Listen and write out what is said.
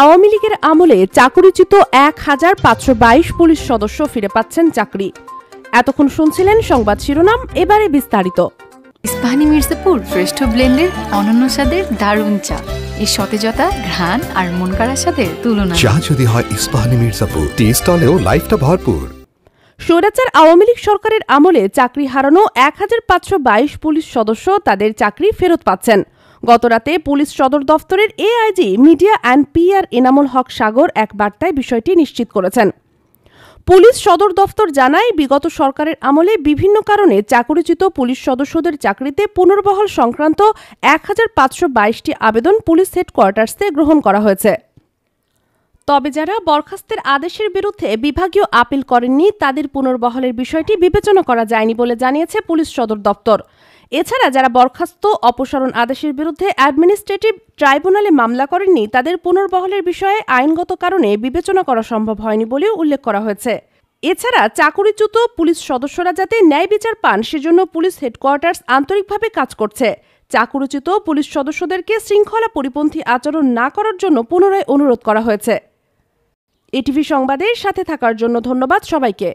আওয়ামী লীগের আমলে চাকরিচ্যুত ১,৫২২ পুলিশ সদস্য ফিরে পাচ্ছেন চাকরি। এতক্ষণ শুনছিলেন সংবাদ শিরোনাম, এবারে বিস্তারিত। ইস্পাহানি মির্জাপুর শ্রেষ্ঠ ব্লেন্ডের অনন্য স্বাদের দারুণ চা। এই সতেজতা, ঘ্রাণ আর মন কাড়া স্বাদের তুলনা। চা যদি হয় ইস্পাহানি মির্জাপুর, টেস্ট হলেও লাইফটা ভরপুর। স্বৈরাচার আওয়ামী লীগ সরকারের আমলে চাকরি হারানো ১,৫২২ পুলিশ সদস্য তাদের চাকরি ফেরত পাচ্ছেন। গতরাতে পুলিশ সদর দফতরের AIG media and PR Enamul Haque Sagar এক বার্তায় বিষয়টি নিশ্চিত করেছেন। পুলিশ সদর দফতর জানায়, বিগত সরকারের আমলে বিভিন্ন কারণে চাকরিচ্যুত পুলিশ সদস্যদের চাকরিতে পুনর্বহাল সংক্রান্ত ১,৫২২টি আবেদন পুলিশ হেডকোয়ার্টার্সে গ্রহণ করা হয়েছে। তবে যারা বরখাস্তের আদেশের বিরুদ্ধে বিভাগীয় আপিল করেননি, তাদের পুনর্বহালের বিষয়টি বিবেচনা করা যায়নি বলে জানিয়েছে পুলিশ সদর দপ্তর। এছাড়া যারা বরখাস্ত অপসারণ আদেশের বিরুদ্ধে অ্যাডমিনিস্ট্রেটিভ ট্রাইব্যুনালে মামলা করেননি, তাদের পুনর্বহালের বিষয়ে আইনগত কারণে বিবেচনা করা সম্ভব হয়নি বলেও উল্লেখ করা হয়েছে। এছাড়া চাকরিচ্যুত পুলিশ সদস্যরা যাতে ন্যায় বিচার পান, সেজন্য পুলিশ হেডকোয়ার্টার্স আন্তরিকভাবে কাজ করছে। চাকরিচ্যুত পুলিশ সদস্যদেরকে শৃঙ্খলা পরিপন্থী আচরণ না করার জন্য পুনরায় অনুরোধ করা হয়েছে। এটিভি সংবাদের সাথে থাকার জন্য ধন্যবাদ সবাইকে।